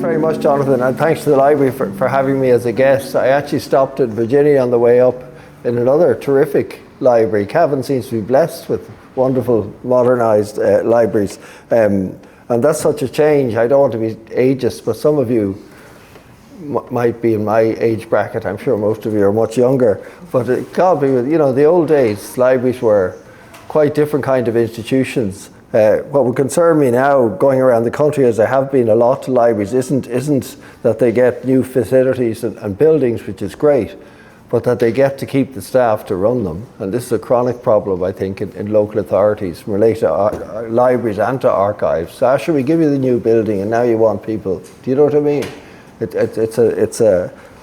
very much, Jonathan, and thanks to the library for having me as a guest. I actually stopped in Virginia on the way up in another terrific library. Cavan seems to be blessed with wonderful modernised libraries, and that's such a change. I don't want to be ageist, but some of you might be in my age bracket. I'm sure most of you are much younger, but God, the old days, libraries were quite different kind of institutions. What would concern me now, going around the country as I have been a lot to libraries, isn't that they get new facilities and buildings, which is great, but that they get to keep the staff to run them. And this is a chronic problem, I think, in local authorities related to libraries and to archives. So, should we give you the new building and now you want people? Do you know what I mean?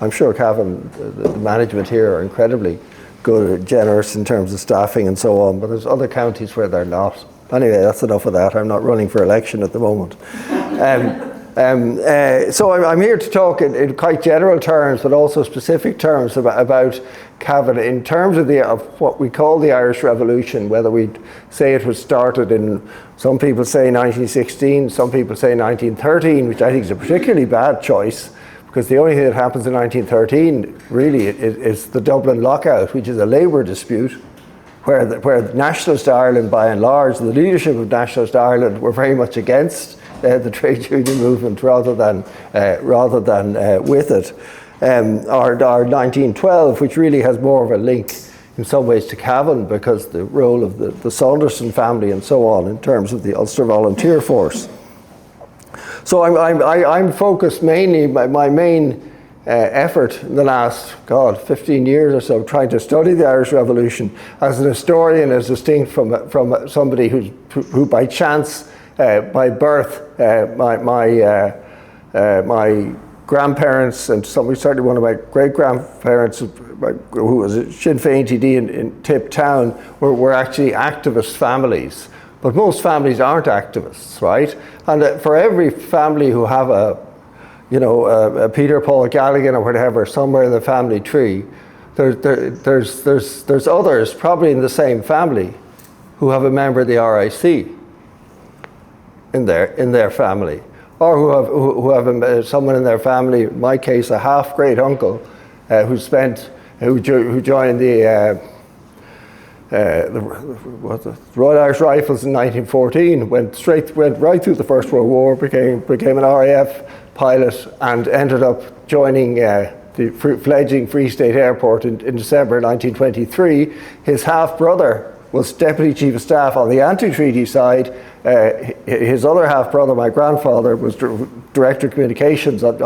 I'm sure Cavan, the management here are incredibly good and generous in terms of staffing and so on, but there's other counties where they're not. Anyway, that's enough of that. I'm not running for election at the moment. So I'm here to talk in quite general terms, but also specific terms about Cavan in terms of what we call the Irish Revolution, whether we say it was started in, some people say 1916, some people say 1913, which I think is a particularly bad choice, because the only thing that happens in 1913 really is the Dublin lockout, which is a labour dispute, where Nationalist Ireland, by and large, the leadership of Nationalist Ireland were very much against the trade union movement rather than with it. Our 1912, which really has more of a link in some ways to Cavan, because the role of the Saunderson family and so on in terms of the Ulster Volunteer Force. So I'm focused mainly, my main effort in the last 15 years or so, trying to study the Irish Revolution as an historian, as distinct from somebody who by chance, by birth, my grandparents, and certainly one of my great grandparents, who was a Sinn Féin TD in Tip Town, were actually activist families. But most families aren't activists, right? And for every family who have a Peter Paul Galligan or whatever somewhere in the family tree, there's others probably in the same family who have a member of the RIC in their family, or who have someone in their family. In my case, a half great uncle who joined the Royal Irish Rifles in 1914, went right through the First World War, became an RAF pilot, and ended up joining the fledgling Free State Airport in December 1923. His half-brother was Deputy Chief of Staff on the anti-treaty side. His other half-brother, my grandfather, was Director of Communications, and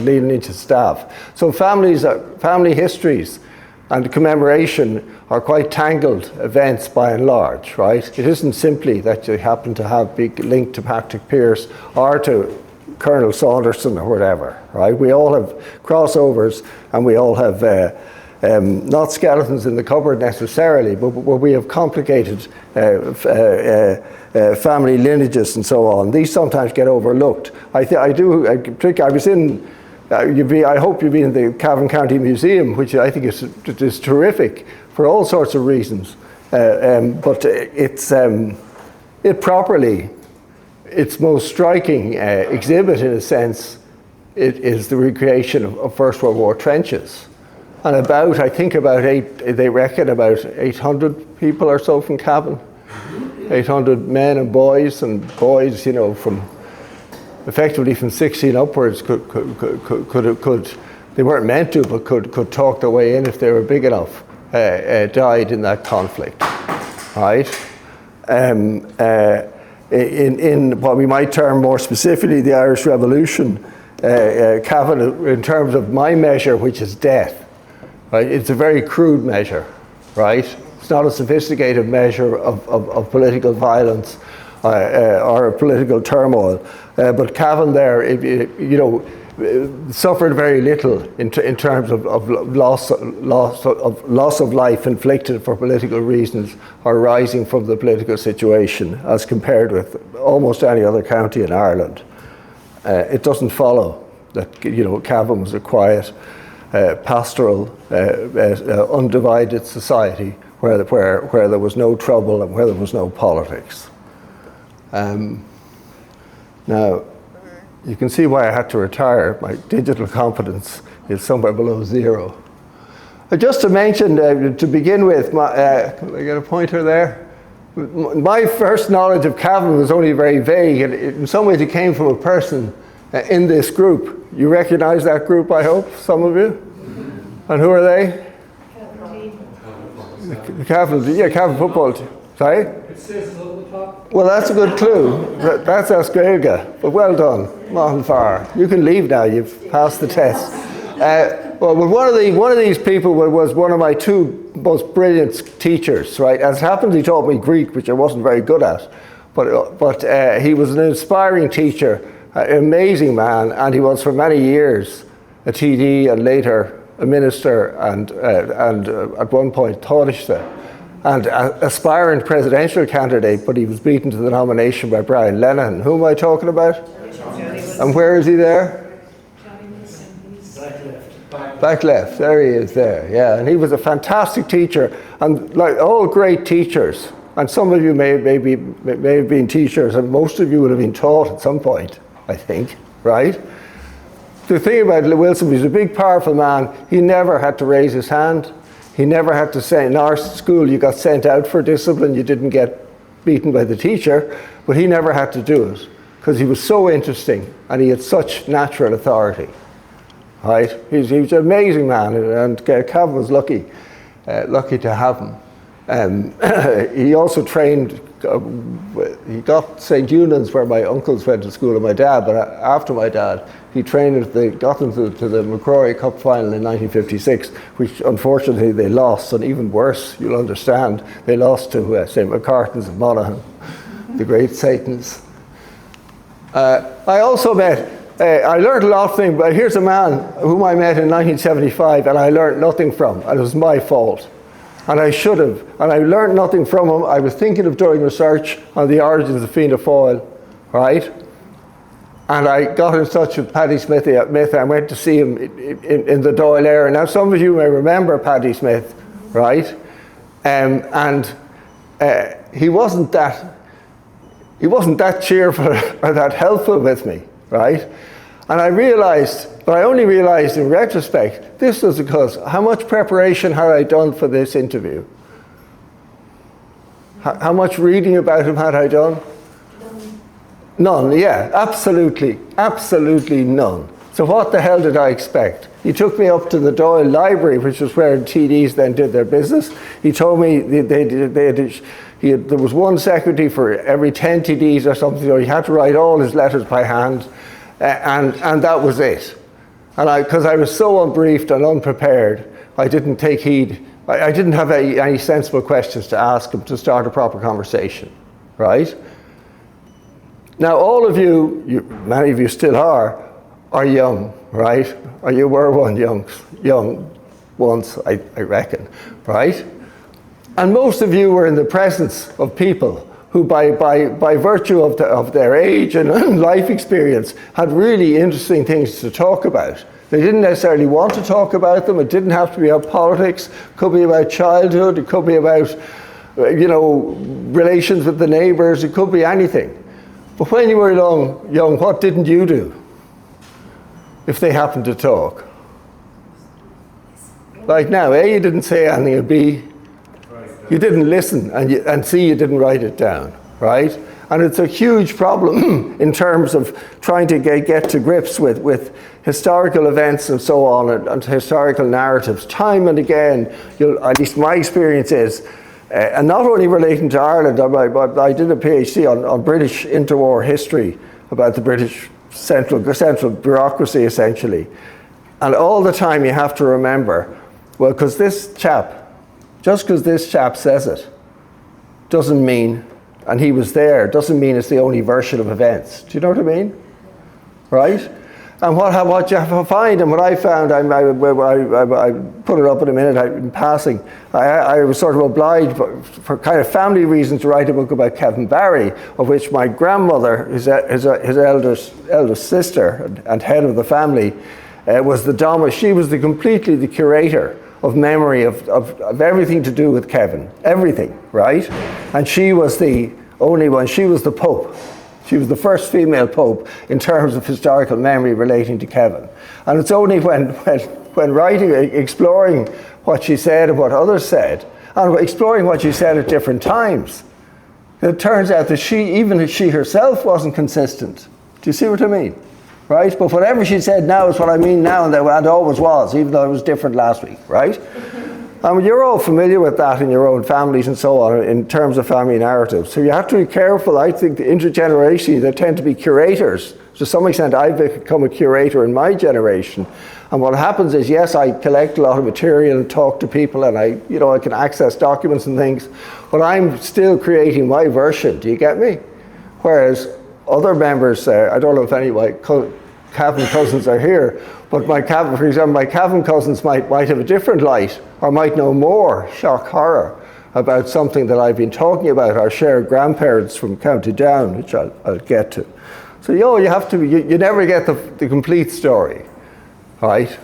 leading into staff. So family histories and commemoration are quite tangled events by and large, right? It isn't simply that you happen to have big link to Patrick Pearse or to Colonel Saunderson or whatever, right? We all have crossovers, and we all have not skeletons in the cupboard necessarily, but we have complicated family lineages and so on. These sometimes get overlooked. I hope you've been in the Cavan County Museum, which I think is terrific for all sorts of reasons. But its most striking exhibit, in a sense, is the recreation of First World War trenches. And they reckon about 800 people or so from Cavan, 800 men and boys, effectively from 16 upwards could they weren't meant to, but could talk their way in if they were big enough, died in that conflict, right? In what we might term more specifically the Irish Revolution, Cavan, in terms of my measure, which is death, right? It's a very crude measure, right? It's not a sophisticated measure of political violence or political turmoil. But Cavan there, suffered very little in terms of loss of life inflicted for political reasons arising from the political situation, as compared with almost any other county in Ireland. It doesn't follow that Cavan was a quiet, pastoral, undivided society where there was no trouble and where there was no politics. Now, you can see why I had to retire. My digital competence is somewhere below zero. Just to mention, to begin with, can I get a pointer there? My first knowledge of Cavan was only very vague, and in some ways it came from a person in this group. You recognize that group, I hope, some of you? And who are they? Cavan football team. Sorry? It says on the top. Well, that's a good clue. That's Asgailga, but well done. Mahan Farr. You can leave now, you've passed the test. Well, one of these people was one of my two most brilliant teachers, right? As it happens, he taught me Greek, which I wasn't very good at. But he was an inspiring teacher, an amazing man, and he was for many years a TD and later a minister and at one point Taoiseach. And aspiring presidential candidate, but he was beaten to the nomination by Brian Lenihan. Who am I talking about? And where is he there? Back left, there he is there, yeah. And he was a fantastic teacher, and like all great teachers, and some of you may have been teachers, and most of you would have been taught at some point, I think, right? The thing about Wilson, he was a big, powerful man. He never had to raise his hand. He never had to say, in our school you got sent out for discipline, you didn't get beaten by the teacher, but he never had to do it, because he was so interesting, and he had such natural authority. Right, he was an amazing man, and Cavan was lucky to have him. He also trained. He got St. Eunan's, where my uncles went to school, and my dad. But after my dad, he trained. They got them to the Macrory Cup final in 1956, which unfortunately they lost. And even worse, you'll understand, they lost to St. McCartans of Monaghan, the great Satans. I also met. I learned a lot of things, but here's a man whom I met in 1975 and I learned nothing from, and it was my fault. And I should have, and I learned nothing from him. I was thinking of doing research on the origins of Fianna Fáil, right? And I got in touch with Paddy Smith. I went to see him in the Dáil Éireann. Now some of you may remember Paddy Smith, right? He wasn't that cheerful or that helpful with me. Right? And I realized, but I only realized in retrospect, this was because how much preparation had I done for this interview? How much reading about him had I done? None, yeah, absolutely none. So what the hell did I expect? He took me up to the Dáil Library, which was where TDs then did their business. He told me there was one secretary for every 10 TDs or something, so he had to write all his letters by hand, and that was it. And because I was so unbriefed and unprepared, I didn't take heed. I didn't have any sensible questions to ask him to start a proper conversation, right? Now all of you, many of you still are young, right? Or you were young once, I reckon, right? And most of you were in the presence of people who by virtue of their age and life experience had really interesting things to talk about. They didn't necessarily want to talk about them. It didn't have to be about politics. It could be about childhood. It could be about, relations with the neighbours. It could be anything. But when you were young, what didn't you do if they happened to talk? Like now, A, you didn't say anything, and B, you didn't listen, and C, you didn't write it down, right? And it's a huge problem in terms of trying to get to grips with historical events and so on, and historical narratives. Time and again, at least my experience is, and not only relating to Ireland, I did a PhD on British interwar history about the British central bureaucracy, essentially. And all the time you have to remember, well, because this chap says it, doesn't mean, and he was there, doesn't mean it's the only version of events. Do you know what I mean? Right? And what you have to find, and what I found, I put it up in a minute in passing, I was sort of obliged for kind of family reasons to write a book about Kevin Barry, of which my grandmother, his eldest sister and head of the family, was the dominant. She was completely the curator of memory of everything to do with Kevin, everything, right? And she was the only one, she was the Pope She was the first female pope in terms of historical memory relating to Cavan. And it's only when writing, exploring what she said and what others said, and exploring what she said at different times, it turns out that even she herself wasn't consistent. Do you see what I mean? Right? But whatever she said now is what I mean now, and always was, even though it was different last week, right? I mean, you're all familiar with that in your own families and so on, in terms of family narratives. So you have to be careful. I think intergenerationally, there tend to be curators. To some extent, I've become a curator in my generation. And what happens is, yes, I collect a lot of material and talk to people, and I can access documents and things, but I'm still creating my version. Do you get me? Whereas other members, I don't know if any of my Cavan cousins are here, but for example, my Cavan cousins might have a different light, or might know more, shock horror, about something that I've been talking about, our shared grandparents from County Down, which I'll get to. So you have to, you never get the complete story, right?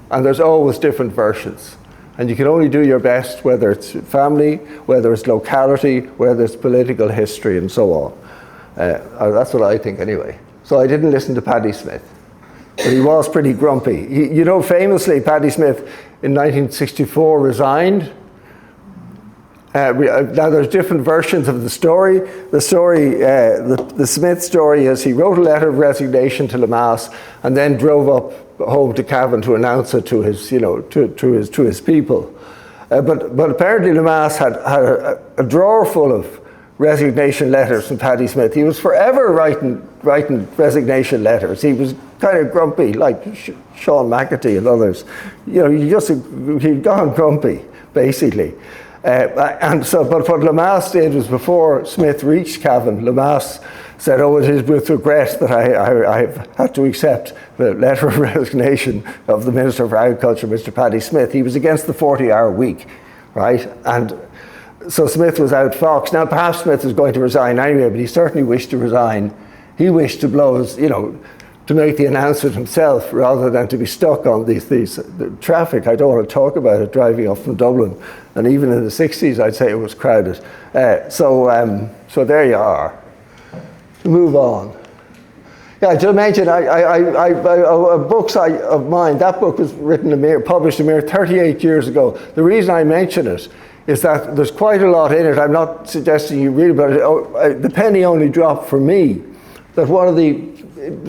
And there's always different versions. And you can only do your best, whether it's family, whether it's locality, whether it's political history, and so on. That's what I think anyway. So I didn't listen to Paddy Smith, but he was pretty grumpy. Famously, Paddy Smith in 1964 resigned. Now there's different versions of the story. The Smith story is he wrote a letter of resignation to Lemass and then drove up home to Cavan to announce it to his, to his people. But apparently Lemass had a drawer full of resignation letters from Paddy Smith. He was forever writing resignation letters. He was kind of grumpy, like Sean McAtee and others. He'd gone grumpy, basically. But what Lemass did was, before Smith reached Cavan, Lemass said, "Oh, it is with regret that I've had to accept the letter of resignation of the Minister for Agriculture, Mr. Paddy Smith." He was against the 40-hour week, right? And so Smith was outfoxed. Now, perhaps Smith was going to resign anyway, but he certainly wished to resign. He wished to blow his, to make the announcement himself rather than to be stuck on these the traffic. I don't want to talk about it, driving up from Dublin. And even in the 60s, I'd say it was crowded. So there you are. To move on. Yeah, to mention, books of mine, that book was published a mere 38 years ago. The reason I mention it is that there's quite a lot in it. I'm not suggesting you read about it. The penny only dropped for me that one of the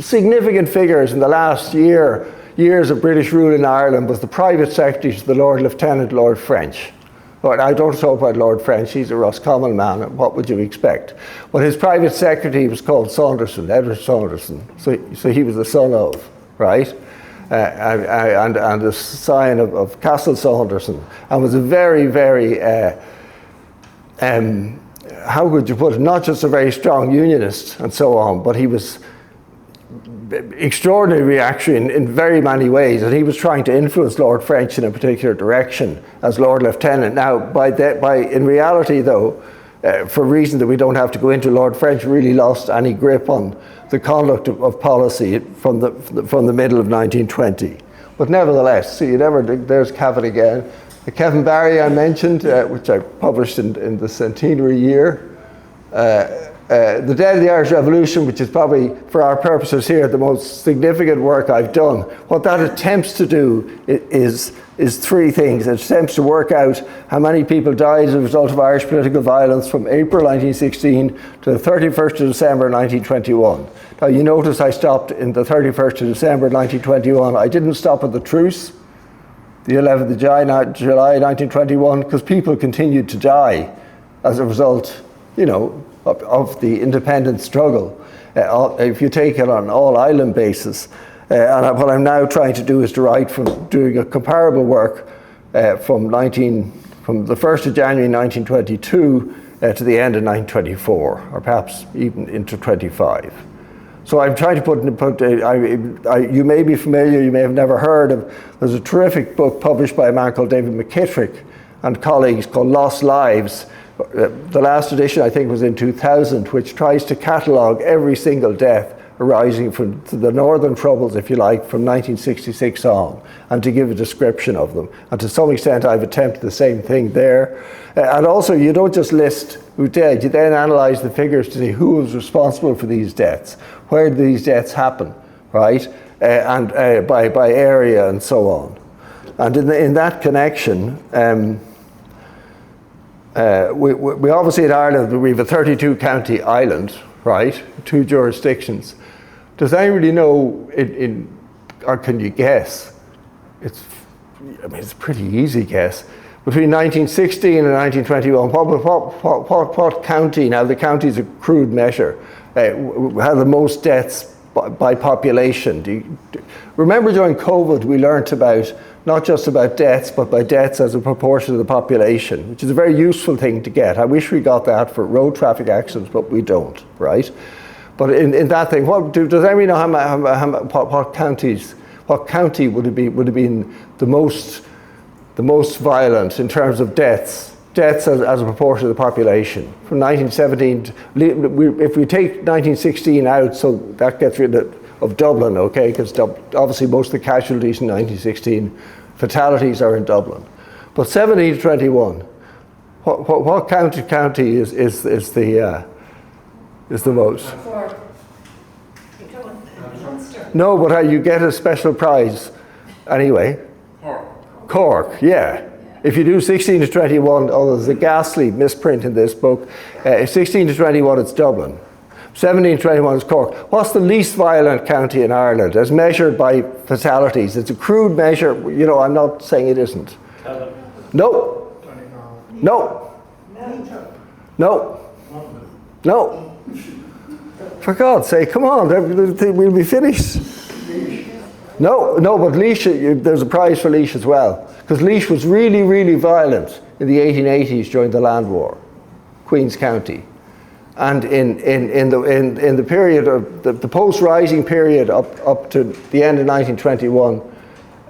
significant figures in the last years of British rule in Ireland was the private secretary to the Lord Lieutenant Lord French. But I don't talk about Lord French, he's a Roscommon man, and what would you expect? But his private secretary was called Saunderson, Edward Saunderson. So he was the son of, right? And the scion of Castle Saunderson, and was a very, very, how could you put it, not just a very strong unionist and so on, but he was extraordinary reactionary in very many ways, and he was trying to influence Lord French in a particular direction as Lord Lieutenant. Now, in reality though, for reasons that we don't have to go into, Lord French really lost any grip on the conduct of policy from the middle of 1920. But nevertheless, there's Cavan again. The Kevin Barry I mentioned, which I published in the centenary year. The Dead of the Irish Revolution, which is probably, for our purposes here, the most significant work I've done. What that attempts to do is three things. It attempts to work out how many people died as a result of Irish political violence from April 1916 to the 31st of December 1921. Now, you notice I stopped in the 31st of December 1921. I didn't stop at the truce, the 11th of July 1921, because people continued to die as a result, of the independence struggle, if you take it on an all-island basis. And what I'm now trying to do is to write from doing a comparable work from the 1st of January 1922 to the end of 1924, or perhaps even into 25. So I'm trying to you may be familiar, you may have never heard of, there's a terrific book published by a man called David McKittrick and colleagues called Lost Lives. The last edition, I think, was in 2000, which tries to catalogue every single death arising from the Northern Troubles, if you like, from 1966 on, and to give a description of them. And to some extent, I've attempted the same thing there. And also, you don't just list who died, you then analyse the figures to see who was responsible for these deaths, where did these deaths happen, right? And by area and so on. And in that connection, we obviously in Ireland, we have a 32 county island, right? 2 jurisdictions. Does anybody know, or can you guess? It's a pretty easy guess. Between 1916 and 1921, what county, now the county is a crude measure, had the most deaths by population? Remember during COVID we learnt about, not just about deaths, but by deaths as a proportion of the population, which is a very useful thing to get. I wish we got that for road traffic accidents, but we don't, right? But in that thing, does anybody know what county would have been the most violent in terms of deaths as a proportion of the population? From 1917, if we take 1916 out, so that gets rid of Dublin, okay, because obviously most of the casualties in 1916, fatalities are in Dublin. But 17 to 21, what county is the most? No, but you get a special prize anyway. Cork, yeah. If you do 16 to 21, there's a ghastly misprint in this book. 16 to 21, it's Dublin. 17 to 21 is Cork. What's the least violent county in Ireland as measured by fatalities? It's a crude measure. You know, I'm not saying it isn't. Cavan. No. No. No. No. For God's sake, come on, we'll be finished. No, but Laois, there's a prize for Laois as well. Because Laois was really, really violent in the 1880s during the Land War, Queen's County. And in the period of the post-rising period up to the end of 1921,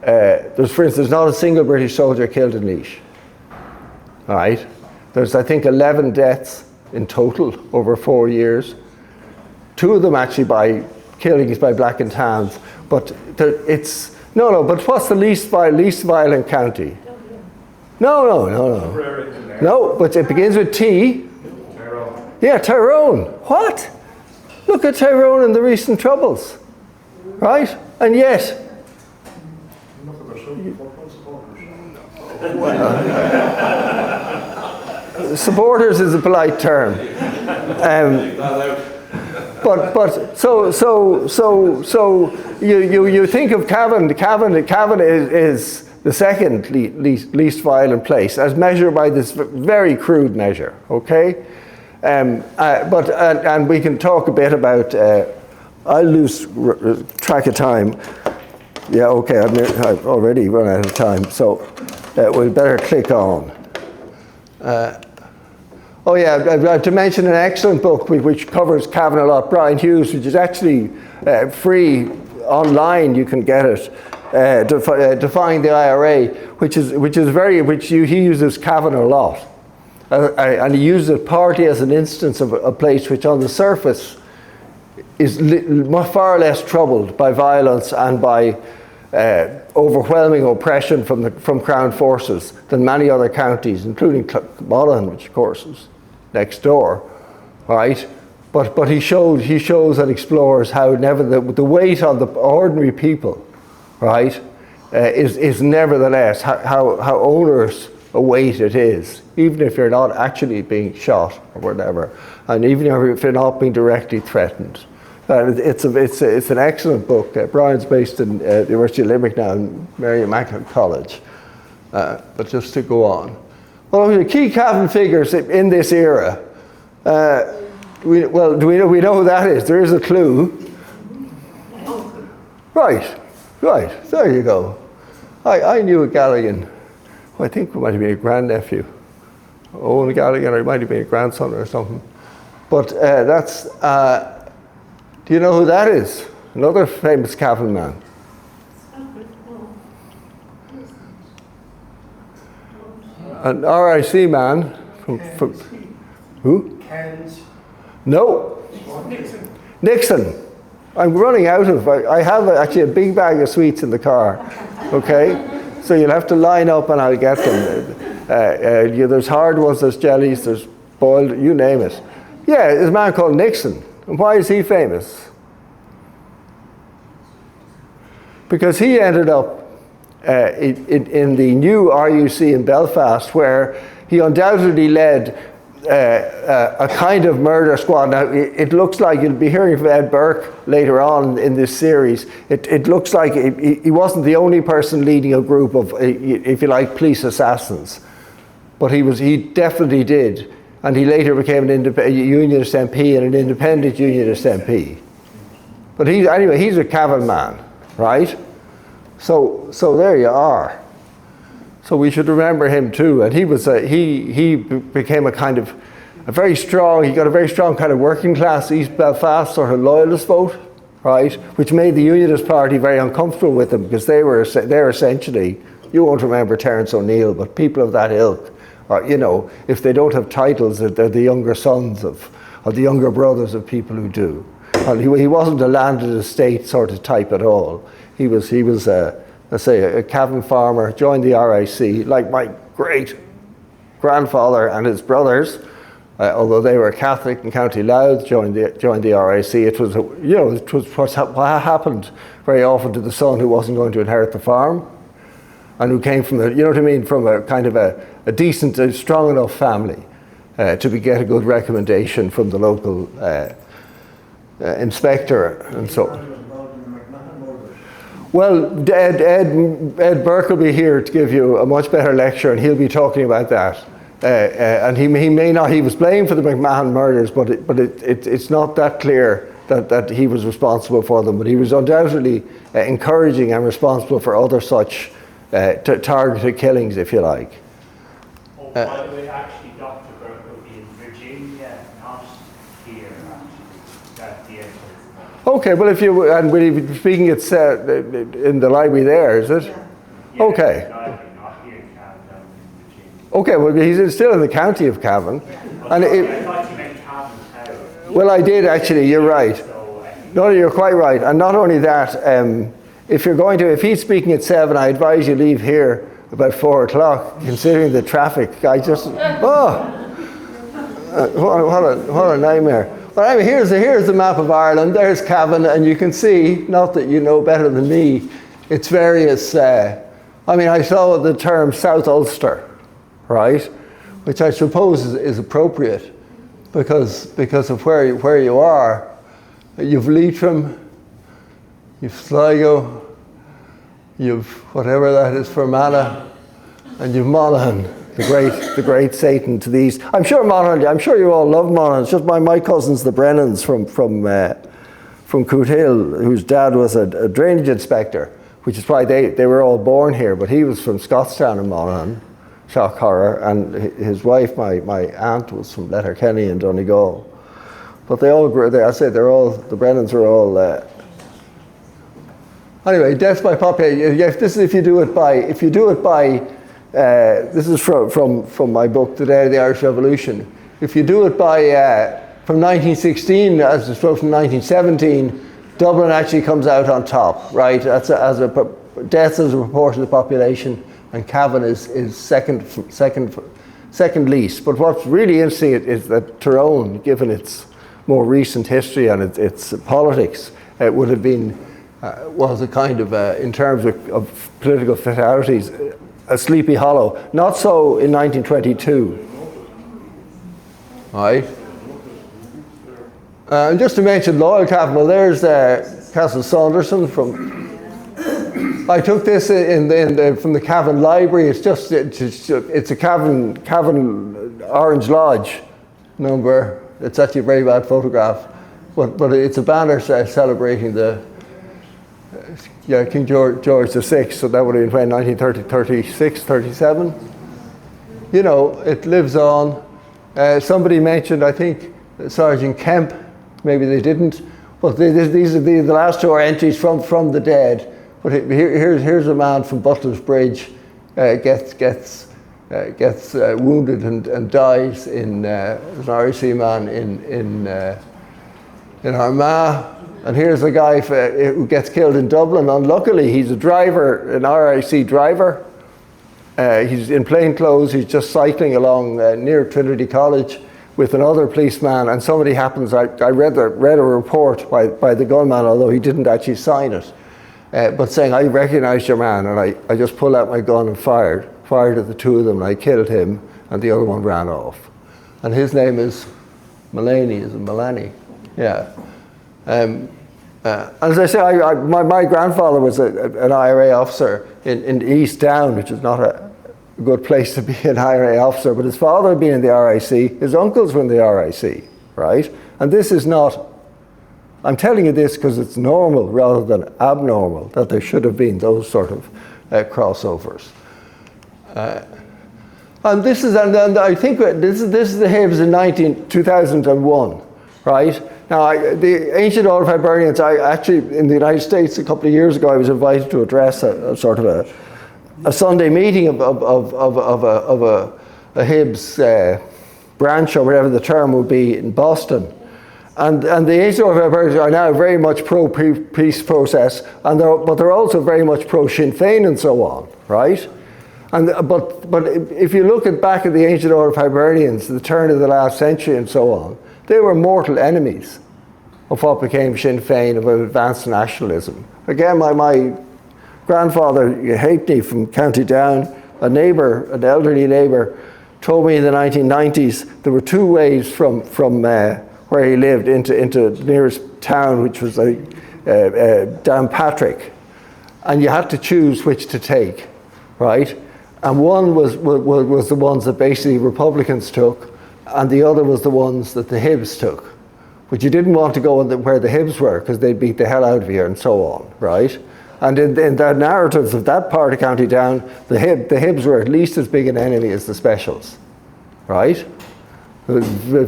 there's, for instance, not a single British soldier killed in Laois. All right? There's, I think, 11 deaths in total over 4 years. 2 of them actually by killings by Black and Tans. But but what's the least violent county? No, but it begins with T. Tyrone. Yeah, Tyrone. What? Look at Tyrone and the recent troubles. Right? And yet... supporters is a polite term. But so you think of Cavan. Cavan is the second least violent place as measured by this very crude measure. Okay, and we can talk a bit about. I'll lose track of time. Yeah, okay. I've already run out of time, so we'll better click on. Oh yeah, to mention an excellent book which covers Cavan a lot, Brian Hughes, which is actually free online. You can get it. Defying the IRA, he uses Cavan a lot, and he uses it partly as an instance of a place which, on the surface, is far less troubled by violence and by overwhelming oppression from Crown forces than many other counties, including Monaghan, which of course is next door, right? But he shows and explores how never the weight on the ordinary people, right, is nevertheless how onerous a weight it is, even if you're not actually being shot or whatever, and even if you're not being directly threatened. It's an excellent book. Brian's based in the University of Limerick now, in Mary Immaculate College. But just to go on. Well, the key Cavan figures in this era. We know who that is. There is a clue. Right. There you go. I knew a Galligan. I think it might have been a grandnephew. Owen Galligan, or it might have been a grandson or something. But that's. Do you know who that is? Another famous Cavan man. An RIC man from who? Kent. No. Nixon. I'm running out of, I have actually a big bag of sweets in the car, okay? So you'll have to line up and I'll get them. There's hard ones, there's jellies, there's boiled, you name it. Yeah, there's a man called Nixon. And why is he famous? Because he ended up in the new RUC in Belfast, where he undoubtedly led a kind of murder squad. Now, it looks like, you'll be hearing from Ed Burke later on in this series, it looks like he wasn't the only person leading a group of, if you like, police assassins. But he definitely did. And he later became an unionist MP and an independent unionist MP. But anyway, he's a Cavan man, right? So there you are. So we should remember him too. And he became a kind of he got a very strong kind of working class East Belfast sort of loyalist vote, right? Which made the Unionist Party very uncomfortable with them, because they're essentially, you won't remember Terence O'Neill, but people of that ilk, or, if they don't have titles, they're the younger sons of the younger brothers of people who do. And he wasn't a landed estate sort of type at all. He was let's say, a Cavan farmer, joined the RIC, like my great grandfather and his brothers, although they were Catholic in County Louth, joined the RIC. It was what happened very often to the son who wasn't going to inherit the farm, and who came from from a kind of a decent, strong enough family to get a good recommendation from the local inspector and so. Well, Ed Burke will be here to give you a much better lecture, and he'll be talking about that. And he may not, he was blamed for the McMahon murders, but it's not that clear that he was responsible for them. But he was undoubtedly encouraging and responsible for other such targeted killings, if you like. Oh, by the way, actually, Dr. Burke will be in Virginia, not here, actually, that the Okay, well, will he be speaking in the library there, is it? Yeah, okay. Not here in Cavan, down in Virginia. Okay, well, he's still in the county of Cavan. Yeah. And I thought you meant Cavan Town. Well, I did actually, you're right. No, you're quite right. And not only that, if he's speaking at 7, I advise you leave here about 4 o'clock, considering the traffic. What a nightmare. But anyway, here's the map of Ireland. There's Cavan, and you can see, not that you know better than me, it's various, I saw the term South Ulster, right? Which I suppose is appropriate because of where you are. You've Leitrim, you've Sligo, you've whatever that is, Fermanagh, and you've Monaghan. The great Satan to these. I'm sure you all love Monaghan. It's just my cousins, the Brennans from Coot Hill, whose dad was a drainage inspector, which is why they were all born here, but he was from Scottstown in Monaghan, shock horror, and his wife, my aunt, was from Letterkenny in Donegal. But they all grew there. I said the Brennans are all anyway, death by population. If you do it by this is from my book, The Day of the Irish Revolution. If you do it by, from 1916, as opposed from 1917, Dublin actually comes out on top, right? That's deaths as a proportion of the population, and Cavan is second least. But what's really interesting is that Tyrone, given its more recent history and its politics, would have been, was a kind of, in terms of political fatalities, a Sleepy Hollow. Not so in 1922. Right. And just to mention Loyal Cavan, well, there's Castle Saunderson from. I took this from the Cavan Library. It's a Cavan Orange Lodge number. It's actually a very bad photograph, but it's a banner celebrating the. King George VI, so that would have been 1936, 37. It lives on. Somebody mentioned, I think, Sergeant Kemp, maybe they didn't, but these are the last 2 are entries from the dead. But here's a man from Butler's Bridge, gets wounded and dies an RIC man in Armagh. And here's a guy who gets killed in Dublin. Unluckily, he's a driver, an RIC driver. He's in plain clothes. He's just cycling along near Trinity College with another policeman, and somebody happens. I read a report by the gunman, although he didn't actually sign it, but saying, "I recognized your man," and I just pulled out my gun and fired at the two of them, and I killed him, and the other one ran off. And his name is Mullaney, is it Mullaney? Yeah. As I say, my grandfather was an IRA officer in East Down, which is not a good place to be an IRA officer, but his father had been in the RIC, his uncles were in the RIC, right? And this is not, I'm telling you this because it's normal rather than abnormal that there should have been those sort of crossovers. And this is, and I think this is the Hibs in 2001, right? Now, the ancient order of Hibernians, I actually, in the United States a couple of years ago, I was invited to address a sort of a Sunday meeting of a Hibs branch, or whatever the term would be, in Boston. And the ancient order of Hibernians are now very much pro-peace process, but they're also very much pro-Sinn Féin and so on, right? But if you look back at the ancient order of Hibernians, the turn of the last century and so on, they were mortal enemies of what became Sinn Féin, of advanced nationalism. Again, my grandfather, Halpin from County Down, an elderly neighbour, told me in the 1990s there were two ways from where he lived into the nearest town, which was Downpatrick, and you had to choose which to take, right? And one was the ones that basically Republicans took, and the other was the ones that the Hibs took. But you didn't want to go where the Hibs were, because they'd beat the hell out of you and so on, right? And in the narratives of that part of County Down, the Hibs were at least as big an enemy as the Specials, right? The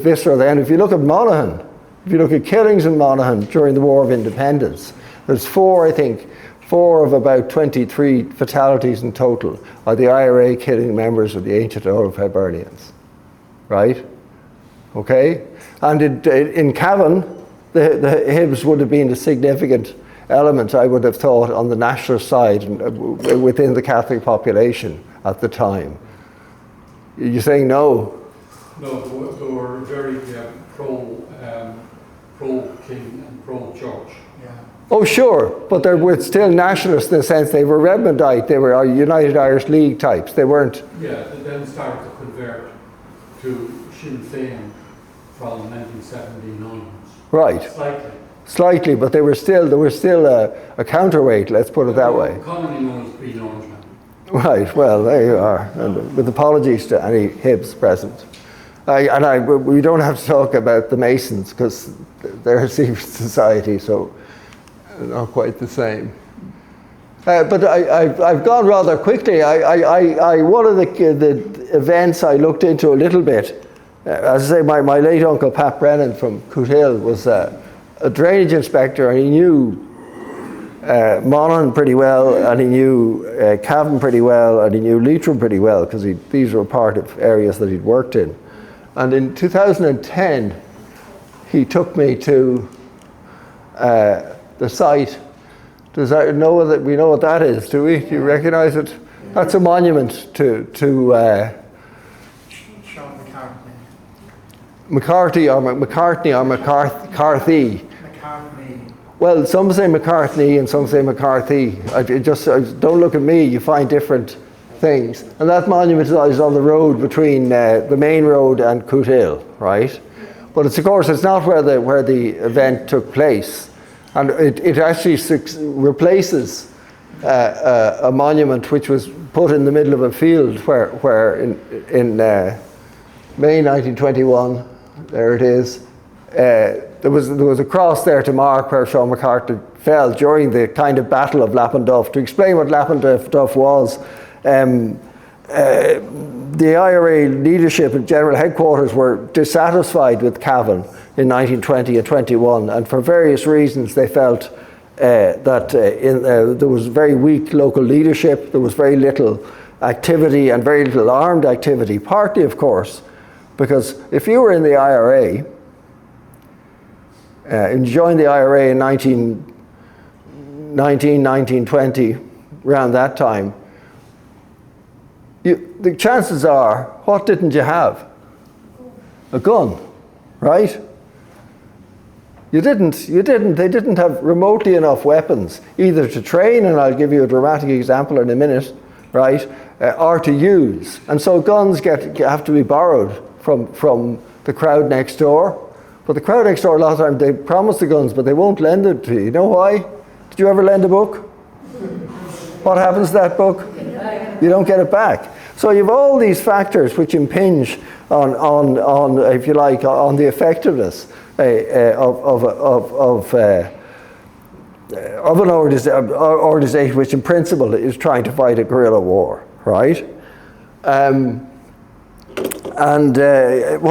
visceral then. If you look at Monaghan, if you look at killings in Monaghan during the War of Independence, there's four of about 23 fatalities in total are the IRA killing members of the ancient order of Hibernians, right? Okay? And in Cavan, the Hibs would have been a significant element, I would have thought, on the nationalist side within the Catholic population at the time. You're saying no? No, they were very pro-king and pro-church. Yeah. Oh, sure, but they were still nationalists in the sense they were Redmondite, they were United Irish League types, they weren't... Yeah, they then started to convert to Sinn Féin from 1979. Right. Slightly, but there was still a counterweight, let's put it that way. Commonly known as Green Orangemen. Right, well, there you are, and with apologies to any Hibs present. We don't have to talk about the Masons, because they're a secret society, so not quite the same. But I've gone rather quickly. One of the events I looked into a little bit, as I say, my late uncle Pat Brennan from Cootehill was a drainage inspector, and he knew Monaghan pretty well, and he knew Cavan pretty well, and he knew Leitrim pretty well, because these were part of areas that he'd worked in. And in 2010, he took me to the site. We know what that is, do we? Do you recognise it? That's a monument to McCarthy or McCarthy. Well, some say McCartney and some say McCarthy. Don't look at me, you find different things. And that monument is on the road between the main road and Cootehill, right? But of course, it's not where the event took place. And it actually replaces a monument which was put in the middle of a field where in May 1921, there it is, there was a cross there to mark where Sean McCarthy fell during the kind of Battle of Lappenduff. To explain what Lappenduff was, the IRA leadership and general headquarters were dissatisfied with Cavan in 1920 and 21, and for various reasons they felt that there was very weak local leadership, there was very little activity and very little armed activity, partly of course because if you were in the IRA, and you joined the IRA in 1920, around that time, the chances are, what didn't you have? A gun, right? They didn't have remotely enough weapons, either to train, and I'll give you a dramatic example in a minute, right, or to use. And so guns have to be borrowed from the crowd next door. But the crowd next door, a lot of times, they promise the guns, but they won't lend it to you. You know why? Did you ever lend a book? What happens to that book? You don't get it back. So you have all these factors which impinge on if you like, on the effectiveness of an organization which in principle is trying to fight a guerrilla war, right? What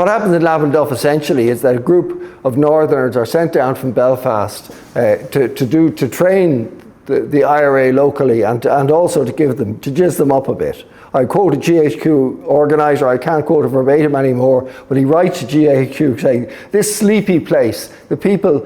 happens in Lavendale essentially is that a group of Northerners are sent down from Belfast to train the IRA locally and also to jizz them up a bit. I quote a GHQ organiser, I can't quote it verbatim anymore, but he writes to GHQ saying, this sleepy place, the people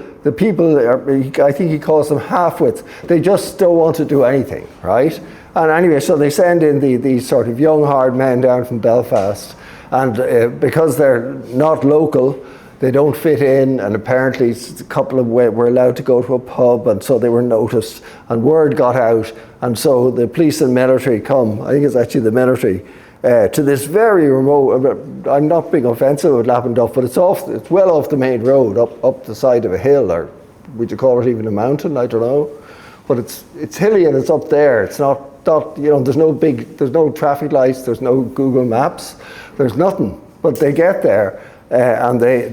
I think he calls them half-wits, they just don't want to do anything, right? And anyway, so they send in these sort of young, hard men down from Belfast, and because they're not local, they don't fit in, and apparently a couple of were allowed to go to a pub, and so they were noticed, and word got out, and so the police and military come, I think it's actually the military, to this very remote, I'm not being offensive with Lappenduff, but it's well off the main road, up the side of a hill, or would you call it even a mountain, I don't know, but it's hilly and it's up there, it's not there's no traffic lights, there's no Google Maps, there's nothing, but they get there, and they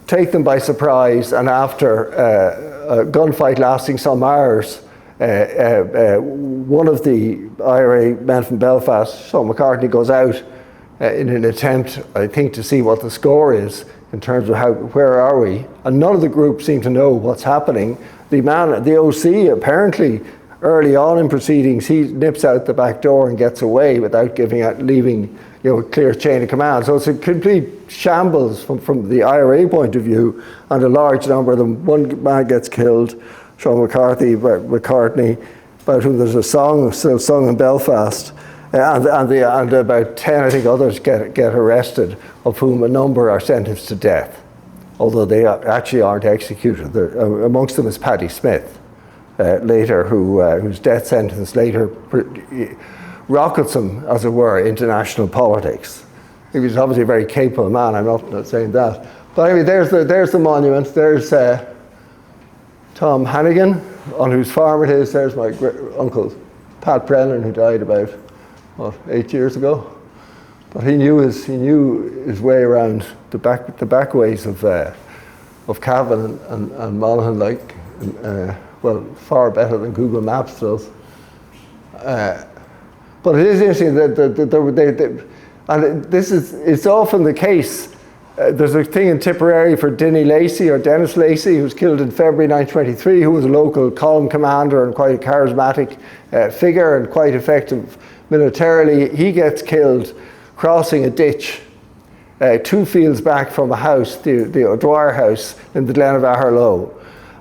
take them by surprise, and after a gunfight lasting some hours, one of the IRA men from Belfast, Sean McCartney, goes out in an attempt, I think, to see what the score is in terms of where are we, and none of the group seem to know what's happening. The OC, apparently, early on in proceedings, he nips out the back door and gets away without leaving a clear chain of command. So it's a complete shambles from the IRA point of view, and a large number of them. One man gets killed, Sean McCartney, about whom there's a song still sung in Belfast, and about 10, I think, others get arrested, of whom a number are sentenced to death, although they actually aren't executed. Amongst them is Paddy Smith, later, whose death sentence later rockets him, as it were, into national politics. He was obviously a very capable man, I'm not saying that. But anyway, there's the monument. There's Tom Hannigan, on whose farm it is. There's my uncle, Pat Brennan, who died about, 8 years ago. But he knew his way around the back ways of Cavan and Monaghan, like, far better than Google Maps does. But it is interesting that it's often the case. There's a thing in Tipperary for Dennis Lacey, who was killed in February 1923, who was a local column commander and quite a charismatic figure and quite effective militarily. He gets killed crossing a ditch 2 fields back from a house, the O'Dwyer house in the Glen of Aherlow.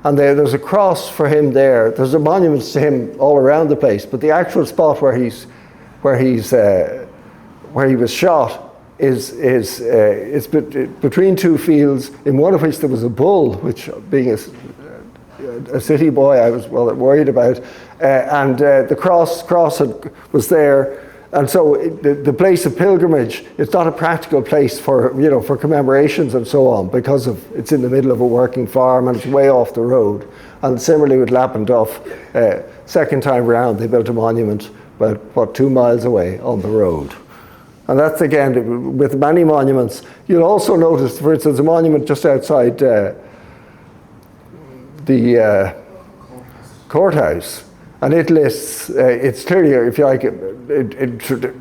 And there's a cross for him there. There's a monument to him all around the place, but the actual spot where he was shot is between 2 fields, in one of which there was a bull, which, being a city boy, I was worried about, and the cross was there. And so the place of pilgrimage, it's not a practical place for commemorations and so on, because it's in the middle of a working farm and it's way off the road. And similarly with Lappenduff, second time round they built a monument about 2 miles away on the road. And that's, again, with many monuments. You'll also notice, for instance, a monument just outside the courthouse. And it lists, it's clearly, if you like,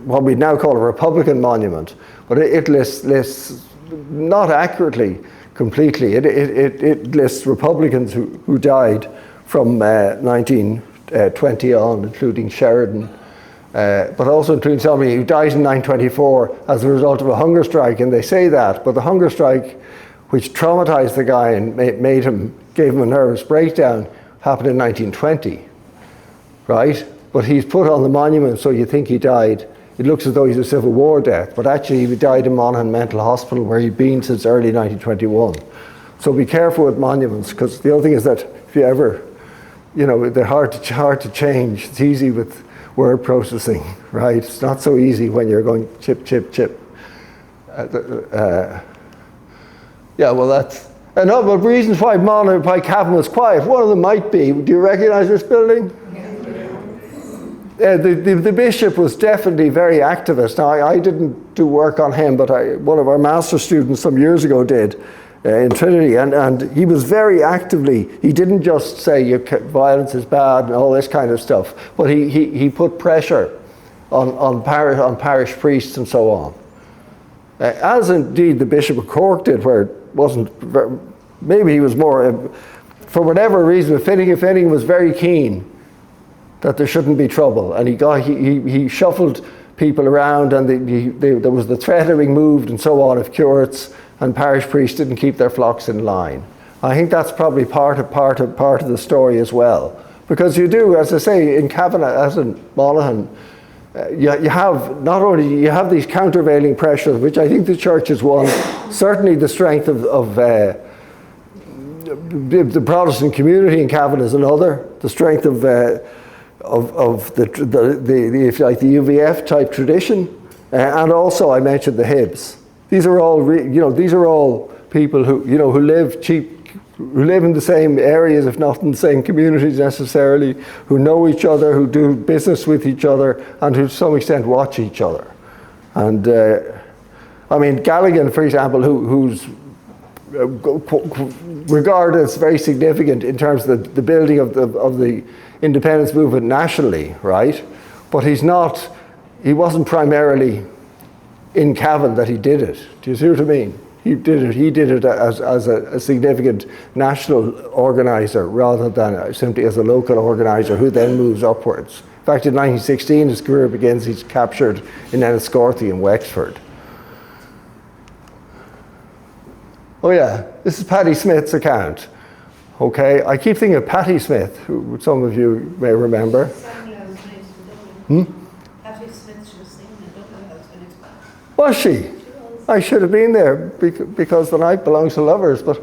what we now call a Republican monument, but it lists not accurately, completely. It lists Republicans who died from 1920 on, including Sheridan, but also including somebody who died in 1924 as a result of a hunger strike, and they say that, but the hunger strike which traumatized the guy and gave him a nervous breakdown, happened in 1920, right? But he's put on the monument, so you think he died. It looks as though he's a Civil War death, but actually he died in Monaghan Mental Hospital, where he'd been since early 1921. So be careful with monuments, because the other thing is that if you ever, they're hard to change. It's easy with word processing, right? It's not so easy when you're going chip, chip, chip. Yeah, well, that's another reasons why Cavan was quiet. One of them might be, do you recognize this building? The bishop was definitely very activist. Now, I didn't do work on him, but one of our master's students some years ago did in Trinity, and he was very actively, he didn't just say violence is bad and all this kind of stuff, but he put pressure on parish priests and so on. As indeed the Bishop of Cork did, where it wasn't, maybe he was more, for whatever reason, if anything was very keen that there shouldn't be trouble, and he shuffled people around, and there was the threat of being moved and so on if curates and parish priests didn't keep their flocks in line. I think that's probably part of the story as well, because you do, as I say, in Cavan as in Monaghan, you have these countervailing pressures, which I think the church has won. Certainly the strength of the Protestant community in Cavan is another. The strength of the if you like, the UVF type tradition, and also I mentioned the Hibs. These are all people who live cheap. Who live in the same areas, if not in the same communities necessarily, who know each other, who do business with each other, and who to some extent watch each other. And Galligan, for example, who's regarded as very significant in terms of the building of the independence movement nationally, right? But he wasn't primarily in Cavan that he did it. Do you see what I mean? He did it as a significant national organiser rather than simply as a local organiser who then moves upwards. In fact, in 1916, his career begins, he's captured in Enniscorthy in Wexford. Oh yeah, this is Paddy Smith's account. Okay, I keep thinking of Patti Smith, who some of you may remember. Patti Smith, she was singing in Dublin. Was she? I should have been there because the night belongs to lovers, but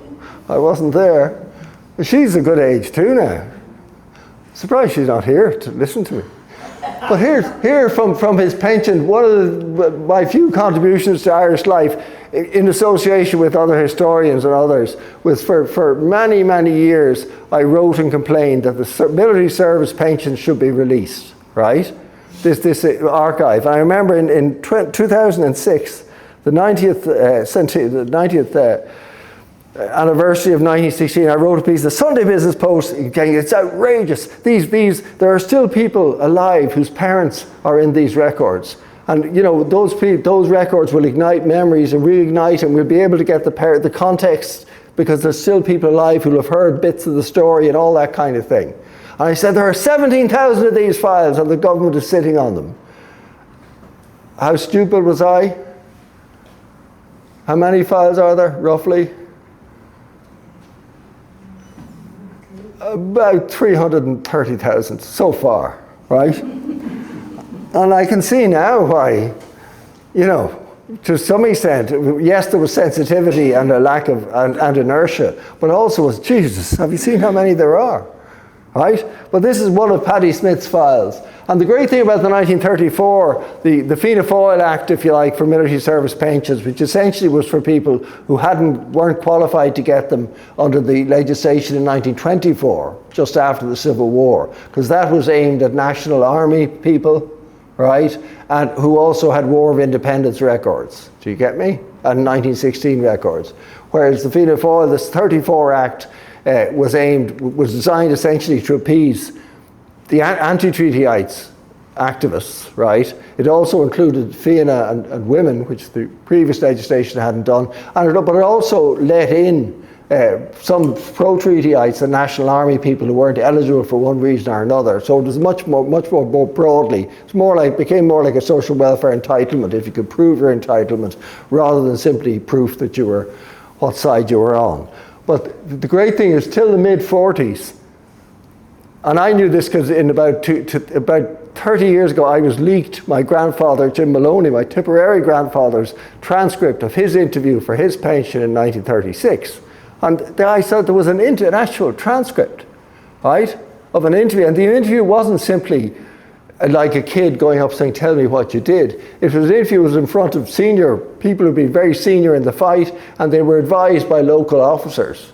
I wasn't there. She's a good age too now. Surprised she's not here to listen to me. But here from his pension, one of my few contributions to Irish life, in association with other historians and others, was for many, many years, I wrote and complained that the military service pensions should be released, right? This archive. And I remember in 2006, the 90th anniversary of 1916, I wrote a piece, the Sunday Business Post, it's outrageous. There are still people alive whose parents are in these records. And those records will ignite memories and reignite, and we'll be able to get the context, because there's still people alive who'll have heard bits of the story and all that kind of thing. And I said, there are 17,000 of these files and the government is sitting on them. How stupid was I? How many files are there, roughly? About 330,000 so far, right? And I can see now why, to some extent, yes, there was sensitivity and a lack of, and inertia, but also was, Jesus, have you seen how many there are, right? But this is one of Paddy Smith's files. And the great thing about the 1934, the Fianna Fáil Act, if you like, for military service pensions, which essentially was for people who weren't qualified to get them under the legislation in 1924, just after the Civil War, because that was aimed at National Army people, right, and who also had War of Independence records. Do you get me? And 1916 records. Whereas the Fianna Fáil, this 34 Act, was designed essentially to appease the anti-treatyites activists, right? It also included Fianna and women, which the previous legislation hadn't done, but it also let in some pro-treatyites and National Army people who weren't eligible for one reason or another. So it was much more broadly. Became more like a social welfare entitlement, if you could prove your entitlement, rather than simply proof that you were what side you were on. But the great thing is, till the mid-40s, and I knew this because in about 30 years ago, I was leaked my grandfather, Jim Maloney, my Tipperary grandfather's transcript of his interview for his pension in 1936. And I said there was an actual transcript, right, of an interview. And the interview wasn't simply like a kid going up saying, tell me what you did. It was an interview was in front of senior people who'd been very senior in the fight, and they were advised by local officers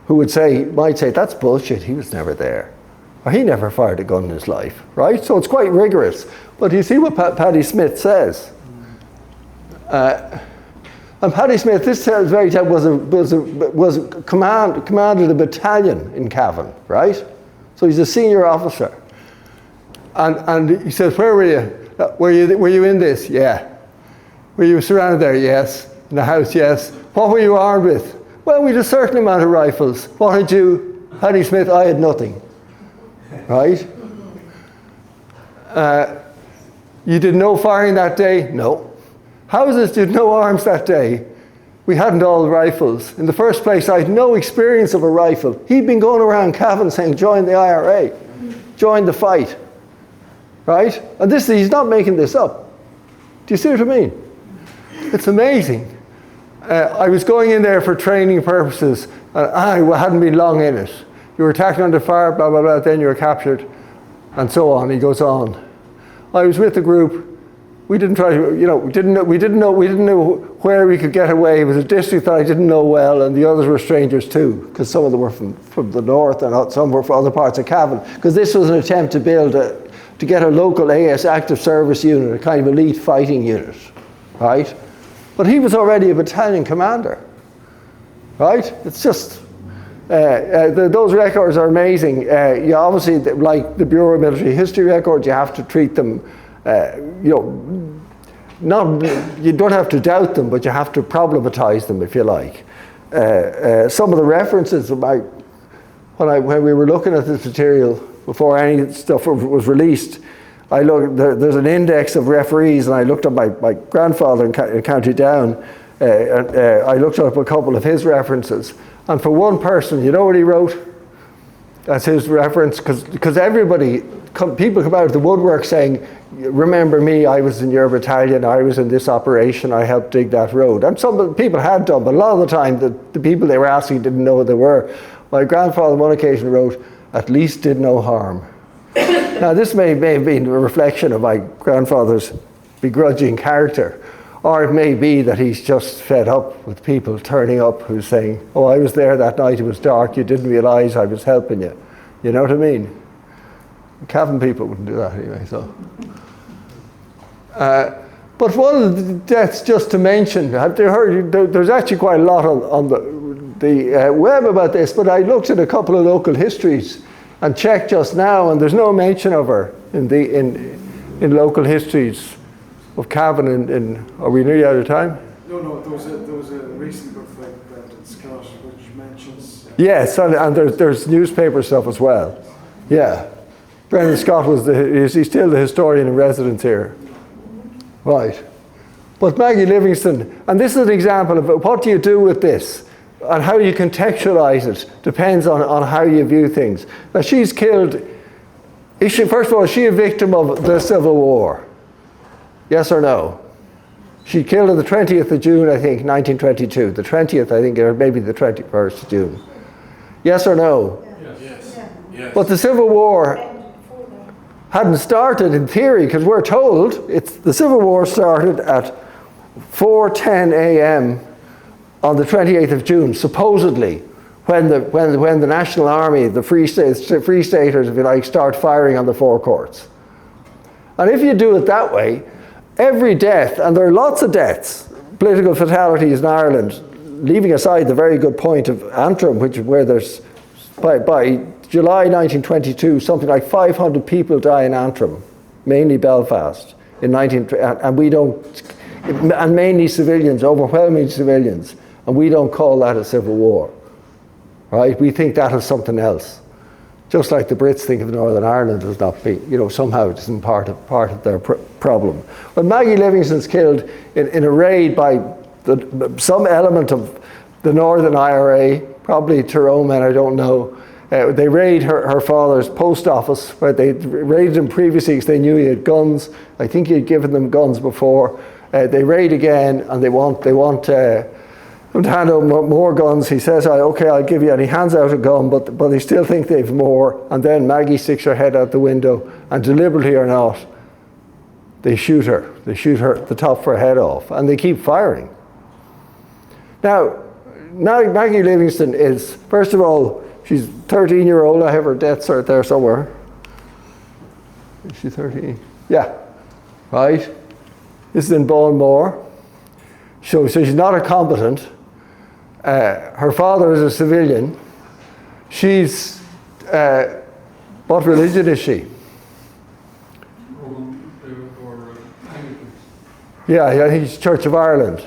who might say, that's bullshit, he was never there. Or he never fired a gun in his life, right? So it's quite rigorous. But you see what Paddy Smith says. And Paddy Smith, this tells very time, was a commander of the battalion in Cavan, right? So he's a senior officer. And he says, where were you? Were you in this? Yeah. Were you surrounded there? Yes. In the house? Yes. What were you armed with? Well, we had a certain amount of rifles. What had you? Paddy Smith, I had nothing. Right? You did no firing that day? No. Houses did no arms that day. We hadn't all the rifles. In the first place, I had no experience of a rifle. He'd been going around Cavan saying, join the IRA. Join the fight. Right? And he's not making this up. Do you see what I mean? It's amazing. I was going in there for training purposes, and I hadn't been long in it. You were attacked under fire, blah, blah, blah, then you were captured, and so on. He goes on. I was with the group. We didn't try to, we didn't know where we could get away. It was a district that I didn't know well, and the others were strangers too, because some of them were from the north, and some were from other parts of Cavan. Because this was an attempt to build to get a local AS active service unit, a kind of elite fighting unit, right? But he was already a battalion commander, right? It's just, those records are amazing. You obviously, like the Bureau of Military History records, you have to treat them, you don't have to doubt them, but you have to problematize them, if you like. Some of the references, when we were looking at this material, before any stuff was released, there's an index of referees, and I looked at my grandfather in County Down, I looked up a couple of his references, and for one person, you know what he wrote as his reference? Because people come out of the woodwork saying, remember me, I was in your battalion, I was in this operation, I helped dig that road. And some people had done, but a lot of the time, the people they were asking didn't know who they were. My grandfather on one occasion wrote, at least did no harm. Now, this may have been a reflection of my grandfather's begrudging character, or it may be that he's just fed up with people turning up who's saying, oh, I was there that night, it was dark, you didn't realise I was helping you. You know what I mean? Cavan people wouldn't do that anyway, so. But one of the deaths, just to mention, there's actually quite a lot on the web about this, but I looked at a couple of local histories and checked just now, and there's no mention of her in local histories of Cavan. Are we nearly out of time? No, there was a recent book by Brendan Scott which mentions... Yes, and there's newspaper stuff as well. Yeah. Brendan Scott he's still the historian in residence here. Right. But Maggie Livingston, and this is an example of what do you do with this? And how you contextualize it depends on how you view things. Now, she's killed. First of all, is she a victim of the Civil War? Yes or no? She killed on the 20th of June, I think, 1922. The 20th, I think, or maybe the 21st of June. Yes or no? Yes. But the Civil War hadn't started in theory, because we're told the Civil War started at 4:10 a.m. on the 28th of June, supposedly, when the National Army, the Free Staters, if you like, start firing on the four courts. And if you do it that way, every death, and there are lots of deaths, political fatalities in Ireland, leaving aside the very good point of Antrim, where there's, by July 1922, something like 500 people die in Antrim, mainly Belfast, and mainly civilians, overwhelming civilians. And we don't call that a civil war, right? We think that is something else. Just like the Brits think of Northern Ireland as not being, somehow it isn't part of their problem. When Maggie Livingston's killed in a raid by some element of the Northern IRA, probably Tyrone men, I don't know. They raid her father's post office, where they raided him previously because they knew he had guns. I think he had given them guns before. They raid again, and they want him to hand over more guns. He says, okay, I'll give you, and he hands out a gun, but they still think they've more. And then Maggie sticks her head out the window, and deliberately or not, they shoot her. They shoot her the top of her head off, and they keep firing. Now Maggie Livingston is, first of all, she's 13-year-old. I have her death cert there somewhere. Is she 13? Yeah, right. This is in Ballinmore. So she's not a combatant. Her father is a civilian. She's, what religion is she? Yeah, I think it's Church of Ireland.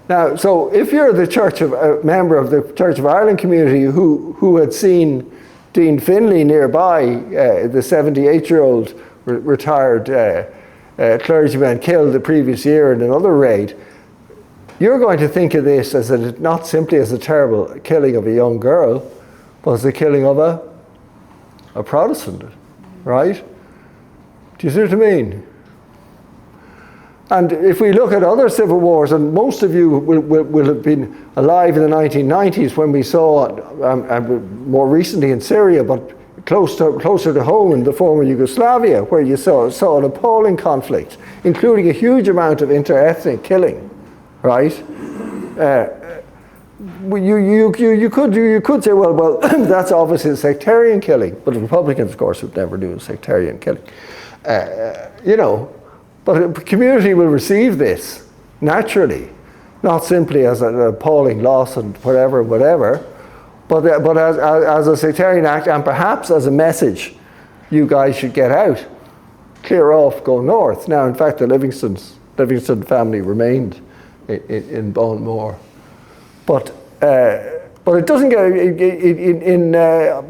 Now, so if you're a member of the Church of Ireland community who had seen Dean Finlay nearby, the 78-year-old retired clergyman killed the previous year in another raid, you're going to think of this as not simply as a terrible killing of a young girl, but as the killing of a Protestant, right? Do you see what I mean? And if we look at other civil wars, and most of you will have been alive in the 1990s when we saw, more recently in Syria, but closer to home in the former Yugoslavia, where you saw an appalling conflict, including a huge amount of inter-ethnic killing, right? You could say, well, that's obviously a sectarian killing, but Republicans, of course, would never do a sectarian killing, But a community will receive this naturally, not simply as an appalling loss and whatever, but as a sectarian act, and perhaps as a message you guys should get out, clear off, go north. Now, in fact, the Livingston family remained in Ballinmore, but it doesn't get in a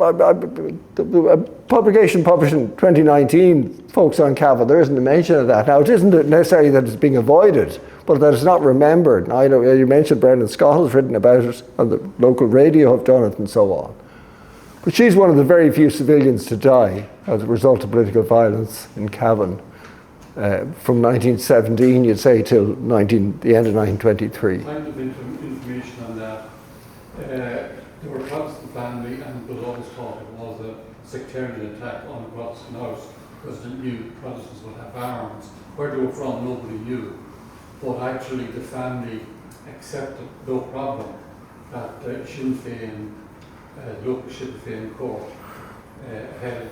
publication published in 2019, Folks on Cavan, there isn't a mention of that. Now, it isn't necessarily that it's being avoided, but that it's not remembered. I know you mentioned Brendan Scott has written about it, and the local radio have done it, and so on. But she's one of the very few civilians to die as a result of political violence in Cavan from 1917, you'd say, till the end of 1923. Kind of information on that. There were a Protestant family, and it was always thought it was a sectarian attack on a Protestant house, because they knew Protestants would have arms. Where they were from, nobody knew. But actually, the family accepted, no problem, that Sinn Féin, local Sinn Féin court, held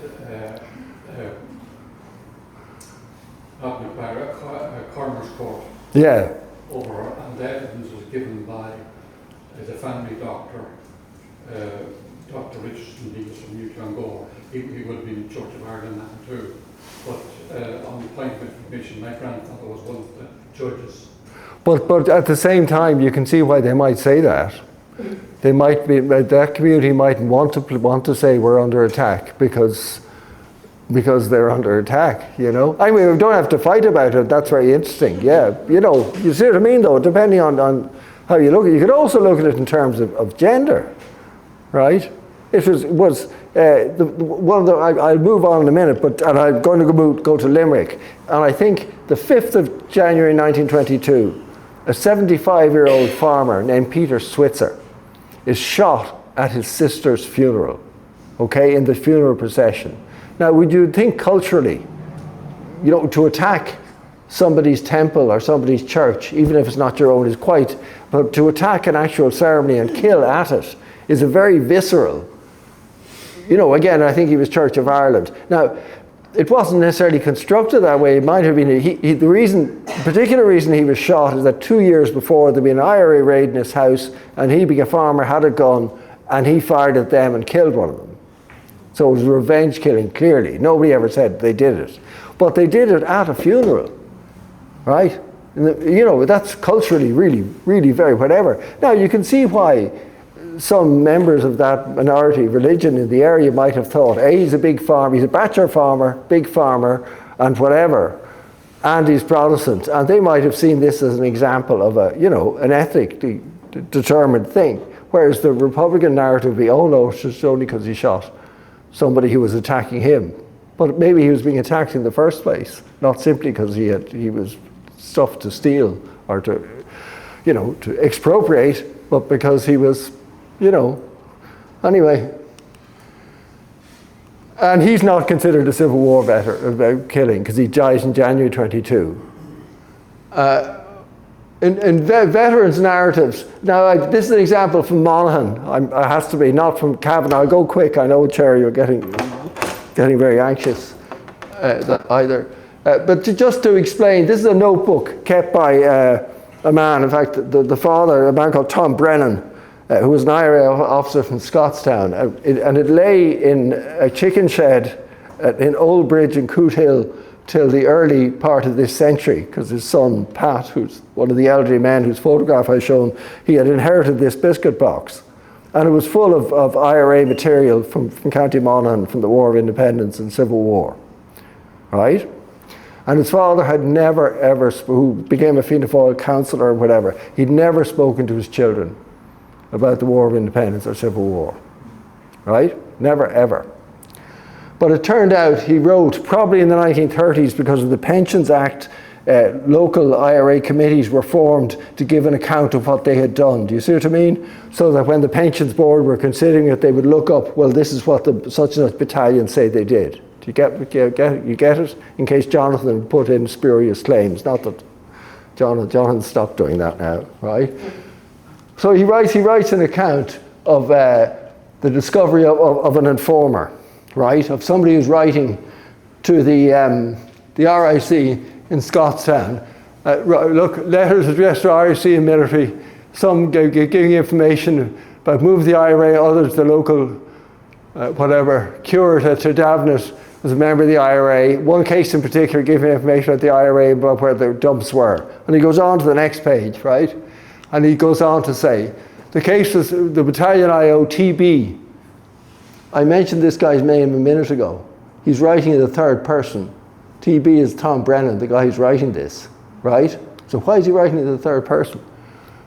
a coroner's court over, and the evidence was given by the family doctor, Dr. Richardson. He was from Newtown. He would have been in Church of Ireland now too. But on the point of information, my grandfather was one of the judges. But at the same time, you can see why they might say that. They might be, that community mightn't want to say we're under attack because they're under attack, I mean, we don't have to fight about it. That's very interesting. Yeah, you see what I mean, though, depending on how you look at it. You could also look at it in terms of gender, right? It was I'll move on in a minute, and I'm going to go to Limerick. And I think the 5th of January 1922, a 75-year-old farmer named Peter Switzer is shot at his sister's funeral, in the funeral procession. Now, would you think culturally, to attack somebody's temple or somebody's church, even if it's not your own, is quite, but to attack an actual ceremony and kill at it is a very visceral, again, I think he was Church of Ireland. Now, it wasn't necessarily constructed that way. It might have been, the particular reason he was shot is that 2 years before there'd been an IRA raid in his house, and he, being a farmer, had a gun, and he fired at them and killed one of them. So it was a revenge killing, clearly. Nobody ever said they did it. But they did it at a funeral, right? That's culturally really, really very whatever. Now, you can see why some members of that minority religion in the area might have thought, he's a big farmer, he's a bachelor farmer, big farmer, and whatever, and he's Protestant. And they might have seen this as an example of an ethnically determined thing. Whereas the Republican narrative would be, oh no, it's just only because he shot somebody who was attacking him. But maybe he was being attacked in the first place, not simply because he was stuff to steal or to expropriate, but because he was, anyway. And he's not considered a Civil War veteran, killing, because he died in January 22. In veterans' narratives, now this is an example from Monaghan. It has to be, not from Cavan. I'll go quick. I know, Chair, you're getting very anxious either. But just to explain, this is a notebook kept by a man, in fact, the father, a man called Tom Brennan, who was an IRA officer from Scottstown. And it lay in a chicken shed in Old Bridge in Coot Hill till the early part of this century, because his son, Pat, who's one of the elderly men whose photograph I've shown, he had inherited this biscuit box. And it was full of IRA material from County Monaghan, from the War of Independence and Civil War, right? And his father had never, ever, who became a Fianna Fáil councillor or whatever, he'd never spoken to his children about the War of Independence or Civil War, right? Never, ever. But it turned out he wrote, probably in the 1930s, because of the Pensions Act, local IRA committees were formed to give an account of what they had done. Do you see what I mean? So that when the Pensions Board were considering it, they would look up, well, this is what the such and such battalion say they did. Do you get it? In case Jonathan put in spurious claims. Not that Jonathan stopped doing that now, right? So he writes an account of the discovery of an informer, right? Of somebody who's writing to the RIC in Scottstown. Look, letters addressed to RIC and military, some giving information about move the IRA, others the local curate to Davenant was a member of the IRA. One case in particular giving information about the IRA about where the dumps were. And he goes on to the next page, right? And he goes on to say, the case was the battalion IO TB. I mentioned this guy's name a minute ago. He's writing in the third person. TB is Tom Brennan, the guy who's writing this, right? So why is he writing in the third person?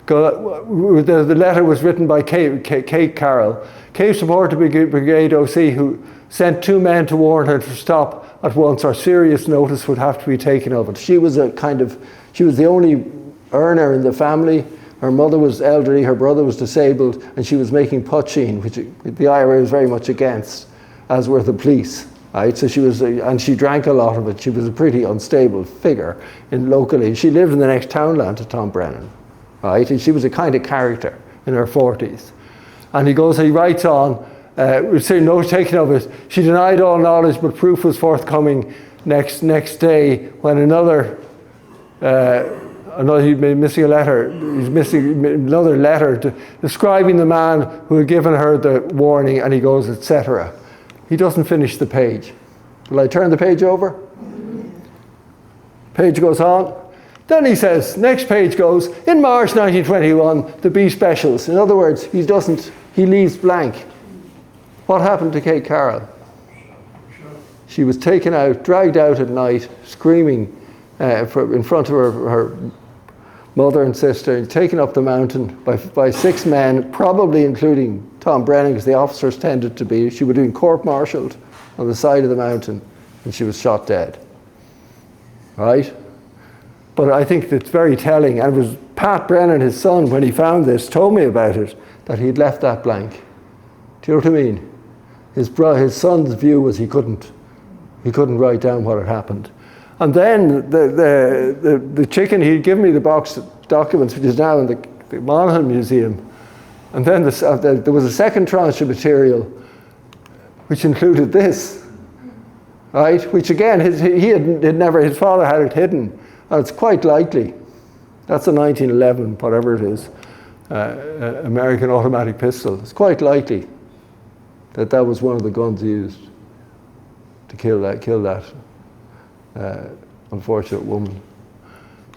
The letter was written by Kate Carroll. Kate supported Brigade OC, who sent 2 men to warn her to stop at once or serious notice would have to be taken of it. She was the only earner in the family. Her mother was elderly, her brother was disabled, and she was making poaching, which the IRA was very much against, as were the police. Right? So and she drank a lot of it. She was a pretty unstable figure locally. She lived in the next townland to Tom Brennan, right? And she was a kind of character in her 40s. And he writes on, no taking of it. She denied all knowledge, but proof was forthcoming next day when he'd been missing a letter. He's missing another letter describing the man who had given her the warning, and he goes, etc. He doesn't finish the page. Will I turn the page over? Page goes on. Then he says, next page goes, in March 1921, the B specials. In other words, he leaves blank. What happened to Kate Carroll? She was taken out, dragged out at night, screaming in front of her mother and sister, and taken up the mountain by 6 men, probably including Tom Brennan, because the officers tended to be. She was being court-martialed on the side of the mountain, and she was shot dead. Right? But I think it's very telling, and it was Pat Brennan, his son, when he found this, told me about it, that he'd left that blank. Do you know what I mean? His son's view was he couldn't write down what had happened. And then the chicken, he'd given me the box of documents, which is now in the Monaghan Museum. And then there was a second tranche of material, which included this, right? Which again, his father had it hidden. And it's quite likely, that's a 1911, whatever it is, American automatic pistol. It's quite likely that was one of the guns used to kill that unfortunate woman.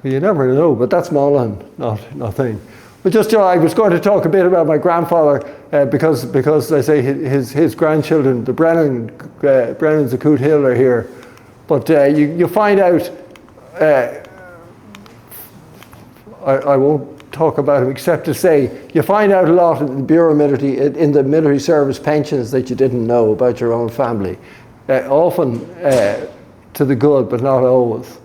You never know, but that's Monaghan, nothing. But just, I was going to talk a bit about my grandfather because I say his grandchildren, the Brennans of Coot Hill are here. But you find out, I won't talk about him except to say you find out a lot in the Bureau of Military, in the military service pensions that you didn't know about your own family. Often to the good, but not always.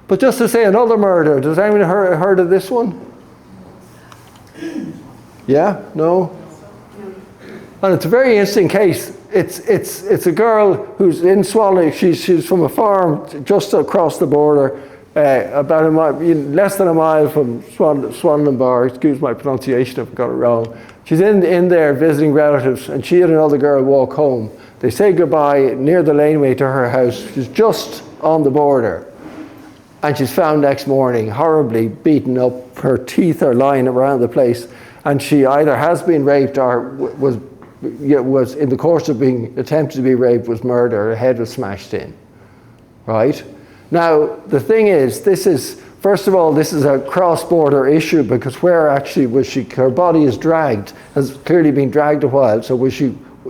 But just to say another murder, does anyone heard of this one? Yeah? No? And it's a very interesting case. It's a girl who's in Swallow. She's from a farm just across the border, about a mile, less than a mile from Swanland Bar. Excuse my pronunciation if I got it wrong. She's in there visiting relatives, and she and another girl walk home. They say goodbye near the laneway to her house. She's just on the border. And she's found next morning horribly beaten up. Her teeth are lying around the place. And she either has been raped or was in the course of being attempted to be raped, was murdered. Her head was smashed in. Right? Now, the thing is, first of all, this is a cross-border issue, because where actually was she? Her body is dragged, has clearly been dragged a while. So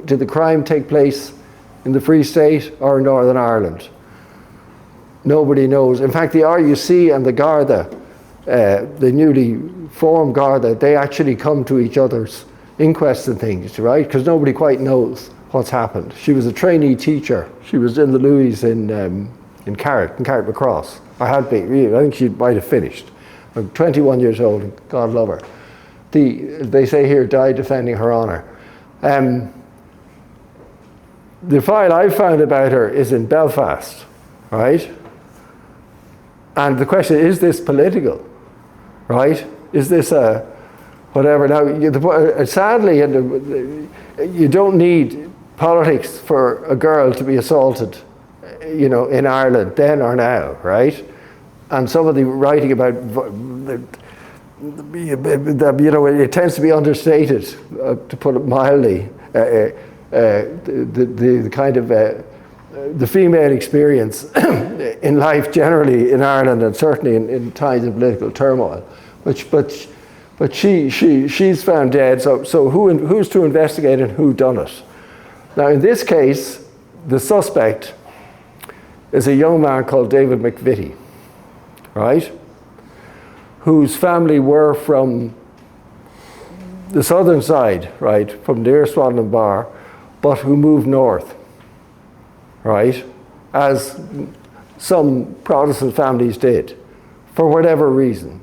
did the crime take place in the Free State or in Northern Ireland? Nobody knows. In fact, the RUC and the Garda, the newly formed Garda, they actually come to each other's inquests and things, right? Because nobody quite knows what's happened. She was a trainee teacher. She was in the Louis in Carrick Macross. Or had been, really. I think she might have finished. 21 years old, God love her. They say here, died defending her honour. The file I found about her is in Belfast, right? And the question is this political, right? Is this a whatever? Now, sadly, you don't need politics for a girl to be assaulted, in Ireland then or now, right? And some of the writing about it tends to be understated, to put it mildly. The kind of the female experience in life generally in Ireland, and certainly in times of political turmoil, but she's found dead. So who's to investigate and who done it? Now in this case, the suspect is a young man called David McVitie, right? Whose family were from the southern side, right, from near Swanland Bar, but who moved north, right, as some Protestant families did, for whatever reason.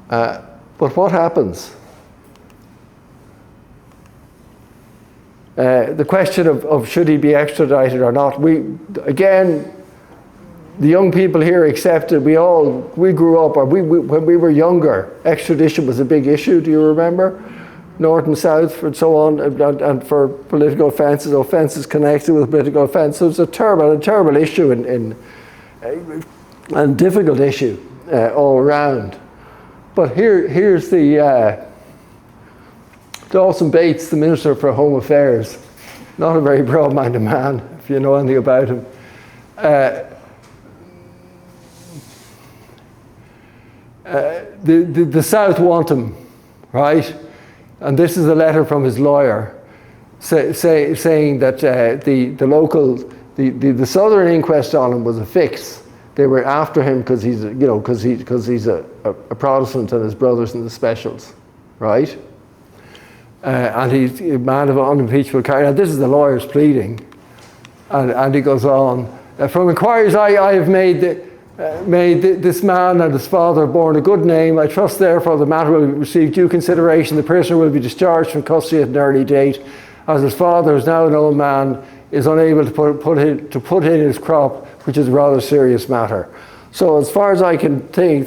But what happens? The question of should he be extradited or not, again, the young people here accepted, we grew up, or when we were younger, extradition was a big issue, do you remember? North and South and so on, and for political offences connected with political offence. So it's a terrible issue and difficult issue all around. But here's the Dawson Bates, the Minister for Home Affairs, not a very broad-minded man, if you know anything about him. The South want him, right? And this is a letter from his lawyer saying that the Southern inquest on him was a fix. They were after him because he's a Protestant and his brother's in the specials, right? And he's a man of unimpeachable character. Now, this is the lawyer's pleading, and he goes on. From inquiries I have made this man and his father born a good name. I trust therefore the matter will receive due consideration. The prisoner will be discharged from custody at an early date, as his father, who is now an old man, is unable to put in his crop, which is a rather serious matter. So as far as I can think,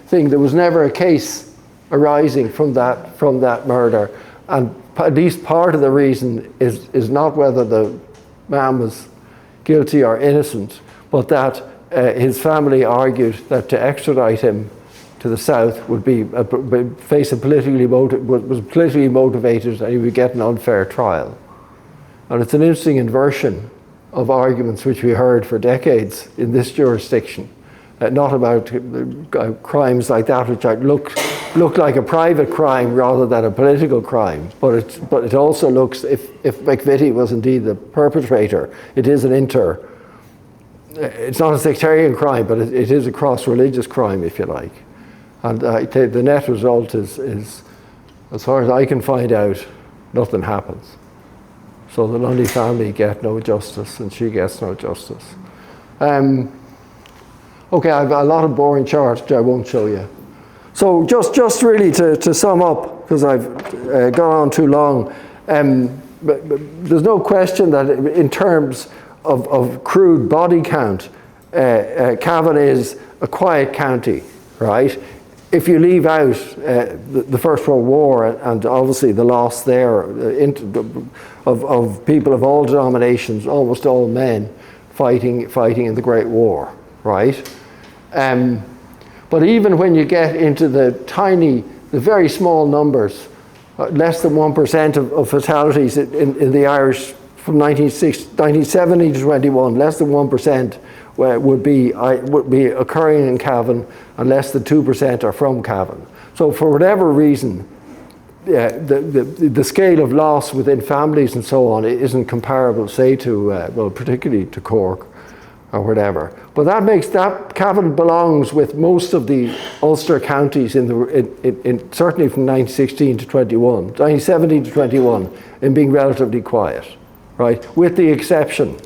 there was never a case arising from that murder, and at least part of the reason is not whether the man was guilty or innocent, but that his family argued that to extradite him to the South would was politically motivated, and he would get an unfair trial. And it's an interesting inversion of arguments which we heard for decades in this jurisdiction, not about crimes like that which look like a private crime rather than a political crime, but it also looks, if McVitie was indeed the perpetrator, it is it's not a sectarian crime, but it is a cross-religious crime, if you like. And the net result is, as far as I can find out, nothing happens. So the Lundy family get no justice, and she gets no justice. Okay, I've a lot of boring charts which I won't show you. So just really to sum up, because I've gone on too long, but there's no question that in terms of crude body count, Cavan is a quiet county, right? If you leave out the First World War and obviously the loss there of people of all denominations, almost all men, fighting in the Great War, right? But even when you get into the very small numbers, less than 1% of fatalities in the Irish from 1970 to 21, less than 1% would be occurring in Cavan, and less than 2% are from Cavan. So for whatever reason, the scale of loss within families and so on isn't comparable, say, to, well, particularly to Cork or whatever. But that makes Cavan belongs with most of the Ulster counties certainly from 1916 to 21, 1917 to 21, in being relatively quiet, right? With the exception,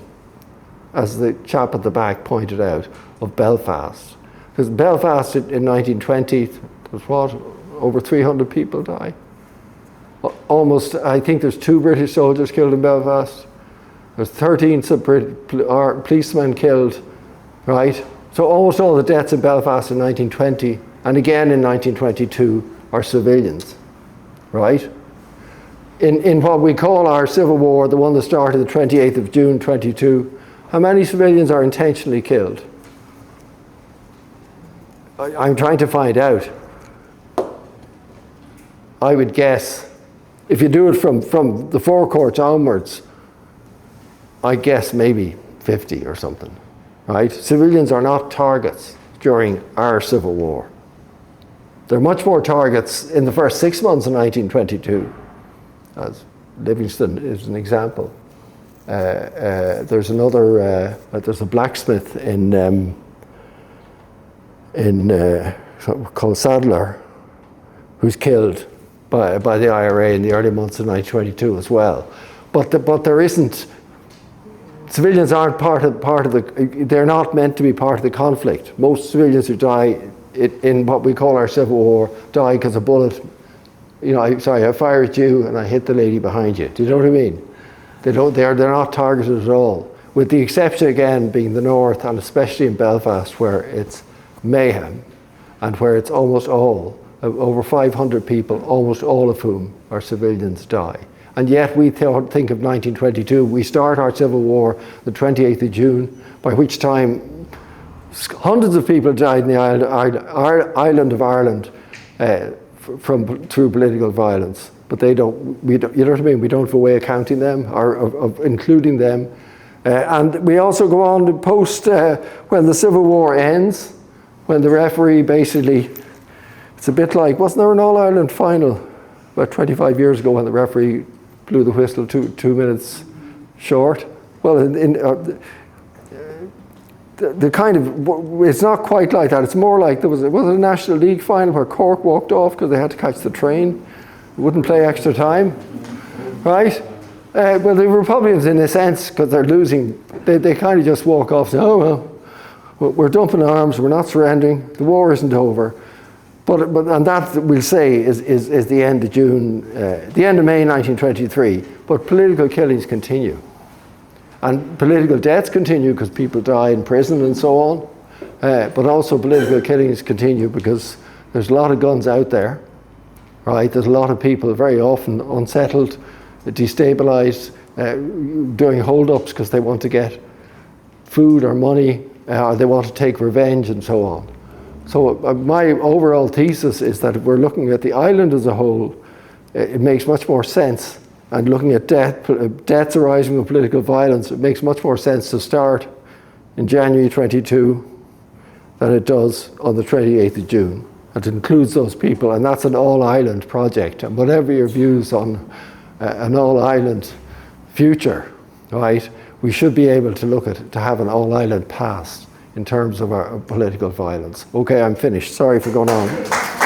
as the chap at the back pointed out, of Belfast. Because Belfast in 1920, was what, over 300 people die? Almost, I think there's 2 British soldiers killed in Belfast. There's 13 policemen killed, right? So almost all the deaths in Belfast in 1920 and again in 1922 are civilians, right? In what we call our Civil War, the one that started the 28th of June 22, how many civilians are intentionally killed? I'm trying to find out. I would guess, if you do it from the forecourts onwards, I guess maybe 50 or something, right? Civilians are not targets during our Civil War. There are much more targets in the first 6 months of 1922, as Livingston is an example. There's another, there's a blacksmith in called Sadler, who's killed by the IRA in the early months of 1922 as well. But there isn't. Civilians aren't part of the. They're not meant to be part of the conflict. Most civilians who die in what we call our Civil War die because a bullet. You know, I fire at you and I hit the lady behind you. Do you know what I mean? They're not targeted at all, with the exception again being the north, and especially in Belfast, where it's mayhem, and where it's almost all over 500 people, almost all of whom are civilians, die. And yet we think of 1922. We start our Civil War the 28th of June, by which time hundreds of people died in the island of Ireland through political violence. But you know what I mean? We don't have a way of counting them or of including them. And we also go on to post when the Civil War ends, when the referee basically, it's a bit like, wasn't there an All-Ireland final about 25 years ago when the referee blew the whistle 2 minutes short? Well, the kind of, it's not quite like that. It's more like was it a National League final where Cork walked off because they had to catch the train, wouldn't play extra time, right? Well, the Republicans, in a sense, because they're losing, they kind of just walk off and say, oh, well, we're dumping arms, we're not surrendering, the war isn't over. And that, we'll say, is the end of June, the end of May 1923. But political killings continue. And political deaths continue because people die in prison and so on. But also political killings continue because there's a lot of guns out there, right? There's a lot of people very often unsettled, destabilized, doing hold-ups because they want to get food or money, or they want to take revenge and so on. So my overall thesis is that if we're looking at the island as a whole, it makes much more sense. And looking at deaths arising from political violence, it makes much more sense to start in January 22 than it does on the 28th of June. It includes those people, and that's an all-island project. And whatever your views on an all-island future, right, we should be able to look at to have an all-island past in terms of our political violence. Okay, I'm finished. Sorry for going on.